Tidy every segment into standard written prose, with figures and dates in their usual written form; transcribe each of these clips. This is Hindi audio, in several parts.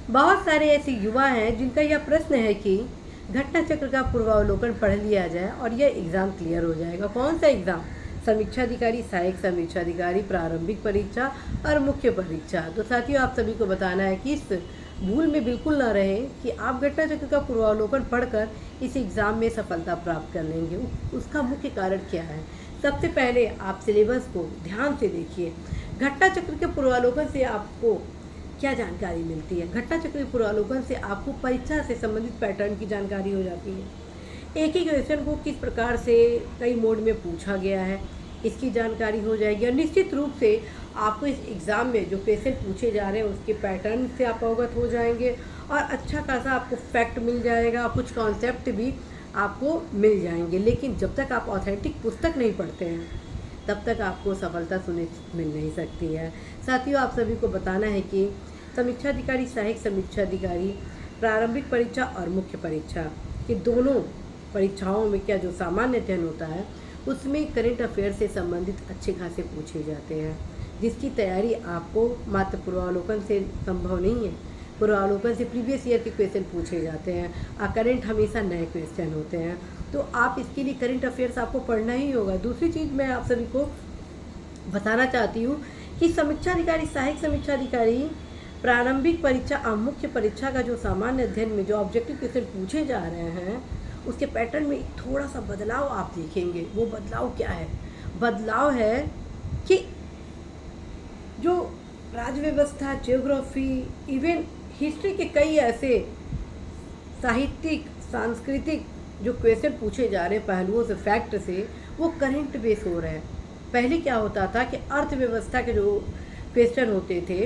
बहुत सारे ऐसे युवा हैं जिनका यह प्रश्न है कि घटना चक्र का पूर्वावलोकन पढ़ लिया जाए और यह एग्ज़ाम क्लियर हो जाएगा। कौन सा एग्ज़ाम? समीक्षा अधिकारी, सहायक समीक्षा अधिकारी, प्रारंभिक परीक्षा और मुख्य परीक्षा। तो साथियों, आप सभी को बताना है कि इस भूल में बिल्कुल ना रहे कि आप घटना चक्र का पूर्वावलोकन पढ़कर इस एग्ज़ाम में सफलता प्राप्त कर लेंगे। उसका मुख्य कारण क्या है? सबसे पहले आप सिलेबस को ध्यान से देखिए। घटना चक्र के पूर्वावलोकन से आपको क्या जानकारी मिलती है? घटना चक्र के पूर्वावलोकन से आपको परीक्षा से संबंधित पैटर्न की जानकारी हो जाती है। एक ही क्वेश्चन को किस प्रकार से कई मोड में पूछा गया है, इसकी जानकारी हो जाएगी। और निश्चित रूप से आपको इस एग्ज़ाम में जो क्वेश्चन पूछे जा रहे हैं उसके पैटर्न से आप अवगत हो जाएंगे और अच्छा खासा आपको फैक्ट मिल जाएगा और कुछ कॉन्सेप्ट भी आपको मिल जाएंगे। लेकिन जब तक आप ऑथेंटिक पुस्तक नहीं पढ़ते हैं तब तक आपको सफलता सुनिश्चित मिल नहीं सकती है। साथियों, आप सभी को बताना है कि समीक्षा अधिकारी, सहायक समीक्षा अधिकारी, प्रारंभिक परीक्षा और मुख्य परीक्षा के दोनों परीक्षाओं में क्या जो सामान्य अध्ययन होता है उसमें करंट अफेयर से संबंधित अच्छे खासे पूछे जाते हैं, जिसकी तैयारी आपको मात्र पूर्वावलोकन से संभव नहीं है। पूर्वावलोकन से प्रीवियस ईयर के क्वेश्चन पूछे जाते हैं और करंट हमेशा नए क्वेश्चन होते हैं। तो आप इसके लिए करंट अफेयर्स आपको पढ़ना ही होगा। दूसरी चीज़ मैं आप सभी को बताना चाहती हूँ कि समीक्षा अधिकारी, सहायक समीक्षा अधिकारी, प्रारंभिक परीक्षा और मुख्य परीक्षा का जो सामान्य अध्ययन में जो ऑब्जेक्टिव क्वेश्चन पूछे जा रहे हैं उसके पैटर्न में थोड़ा सा बदलाव आप देखेंगे। वो बदलाव क्या है? बदलाव है कि जो राज्य व्यवस्था, ज्योग्राफी, इवन हिस्ट्री के कई ऐसे साहित्यिक, सांस्कृतिक जो क्वेश्चन पूछे जा रहे हैं पहलुओं से, फैक्ट से, वो करंट बेस हो रहे हैं। पहले क्या होता था कि अर्थव्यवस्था के जो क्वेश्चन होते थे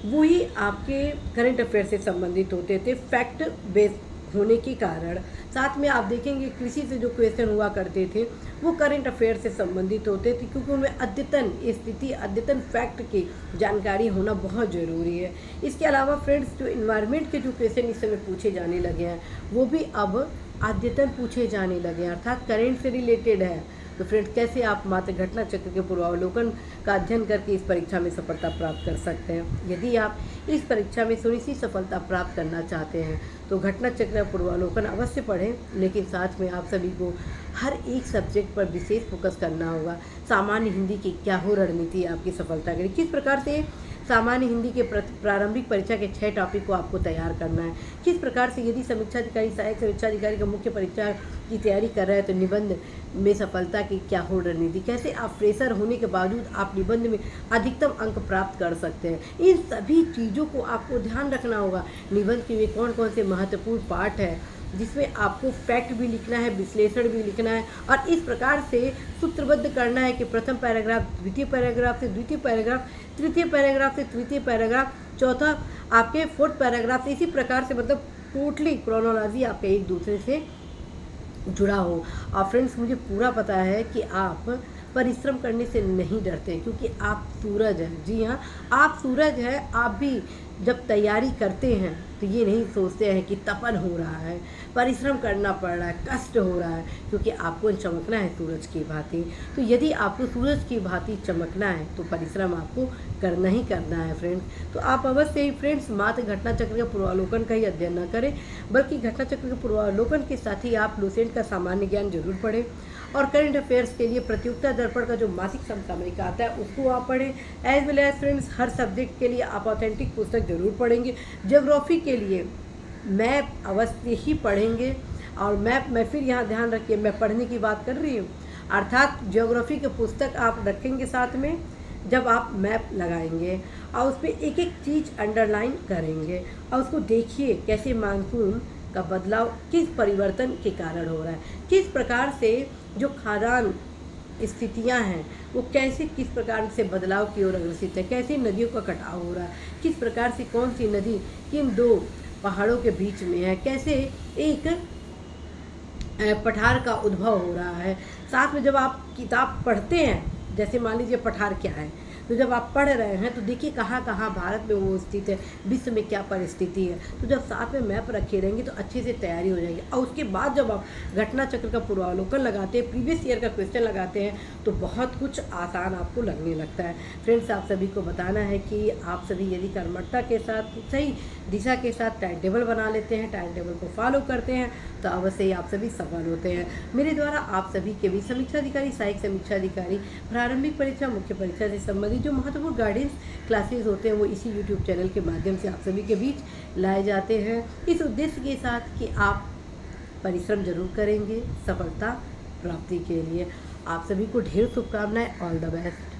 वही आपके करंट अफेयर से संबंधित होते थे, फैक्ट बेस होने के कारण। साथ में आप देखेंगे कृषि से जो क्वेश्चन हुआ करते थे वो करंट अफेयर से संबंधित होते थे, क्योंकि उनमें अद्यतन स्थिति, अद्यतन फैक्ट की जानकारी होना बहुत ज़रूरी है। इसके अलावा फ्रेंड्स, जो इन्वायरमेंट के जो क्वेश्चन इस समय पूछे जाने लगे हैं वो भी अब अद्यतन पूछे जाने लगे हैं, अर्थात करंट से रिलेटेड है। तो फ्रेंड्स, कैसे आप मात्र घटना चक्र के पूर्वावलोकन का अध्ययन करके इस परीक्षा में सफलता प्राप्त कर सकते हैं? यदि आप इस परीक्षा में सुनिश्चित सफलता प्राप्त करना चाहते हैं तो घटना चक्र का पूर्वावलोकन अवश्य पढ़ें, लेकिन साथ में आप सभी को हर एक सब्जेक्ट पर विशेष फोकस करना होगा। सामान्य हिंदी की क्या हो रणनीति आपकी सफलता के लिए, किस प्रकार से सामान्य हिंदी के प्रारंभिक परीक्षा के 6 टॉपिक को आपको तैयार करना है, किस प्रकार से यदि समीक्षा अधिकारी, सहायक समीक्षा अधिकारी का मुख्य परीक्षा की तैयारी कर रहे हैं तो निबंध में सफलता की क्या हो रणनीति, कैसे आप फ्रेशर होने के बावजूद आप निबंध में अधिकतम अंक प्राप्त कर सकते हैं। इन सभी चीज़ों को आपको ध्यान रखना होगा। निबंध के में कौन कौन से महत्वपूर्ण पार्ट है जिसमें आपको फैक्ट भी लिखना है, विश्लेषण भी लिखना है और इस प्रकार से सूत्रबद्ध करना है कि प्रथम पैराग्राफ द्वितीय पैराग्राफ से द्वितीय पैराग्राफ, तृतीय पैराग्राफ से तृतीय पैराग्राफ, चौथा आपके फोर्थ पैराग्राफ से, इसी प्रकार से मतलब टोटली क्रोनोलॉजी आपके एक दूसरे से जुड़ा हो। और फ्रेंड्स, मुझे पूरा पता है कि आप परिश्रम करने से नहीं डरते, क्योंकि आप सूरज हैं। जी हाँ, आप सूरज हैं। आप भी जब तैयारी करते हैं तो ये नहीं सोचते हैं कि तपन हो रहा है, परिश्रम करना पड़ रहा है, कष्ट हो रहा है, क्योंकि आपको चमकना है सूरज की भांति। तो यदि आपको सूरज की भांति चमकना है तो परिश्रम आपको करना ही करना है फ्रेंड्स। तो आप अवश्य ही फ्रेंड्स मात्र घटना चक्र के पूर्वावलोकन का ही अध्ययन न करें, बल्कि घटना चक्र के पूर्वावलोकन के साथ ही आप लुसेंट का सामान्य ज्ञान जरूर पढ़ें और करंट अफेयर्स के लिए प्रतियोगिता दर्पण का जो मासिक समसामयिक आता है उसको आप पढ़ें। एज वेल एज फ्रेंड्स, हर सब्जेक्ट के लिए आप ऑथेंटिक पुस्तक जरूर पढ़ेंगे। ज्योग्राफी के लिए मैप अवश्य ही पढ़ेंगे, और मैप में फिर यहाँ ध्यान रखिए, मैं पढ़ने की बात कर रही हूँ, अर्थात ज्योग्राफी के पुस्तक आप रखेंगे साथ में जब आप मैप लगाएंगे और उस पर एक एक चीज़ अंडरलाइन करेंगे और उसको देखिए कैसे मानसून का बदलाव किस परिवर्तन के कारण हो रहा है, किस प्रकार से जो खाद्यान्न स्थितियां हैं वो कैसे किस प्रकार से बदलाव की ओर अग्रसित है, कैसे नदियों का कटाव हो रहा है, किस प्रकार से कौन सी नदी किन दो पहाड़ों के बीच में है, कैसे एक पठार का उद्भव हो रहा है। साथ में जब आप किताब पढ़ते हैं, जैसे मान लीजिए पठार क्या है, तो जब आप पढ़ रहे हैं तो देखिए कहाँ कहाँ भारत में वो स्थित है, विश्व में क्या परिस्थिति है। तो जब साथ में मैप रखे रहेंगे तो अच्छे से तैयारी हो जाएगी। और उसके बाद जब आप घटना चक्र का पूर्वावलोकन लगाते हैं, प्रीवियस ईयर का क्वेश्चन लगाते हैं, तो बहुत कुछ आसान आपको लगने लगता है। फ्रेंड्स, आप सभी को बताना है कि आप सभी यदि कर्मठता के साथ, सही दिशा के साथ टाइम टेबल बना लेते हैं, टाइम टेबल को फॉलो करते हैं, तो अवश्य ही आप सभी सफल होते हैं। मेरे द्वारा आप सभी के भी समीक्षा अधिकारी, सहायक समीक्षा अधिकारी, प्रारंभिक परीक्षा, मुख्य परीक्षा से संबंधित जो महत्वपूर्ण गाइडेंस क्लासेस होते हैं वो इसी यूट्यूब चैनल के माध्यम से आप सभी के बीच लाए जाते हैं, इस उद्देश्य के साथ कि आप परिश्रम जरूर करेंगे सफलता प्राप्ति के लिए। आप सभी को ढेर शुभकामनाएं। All the best.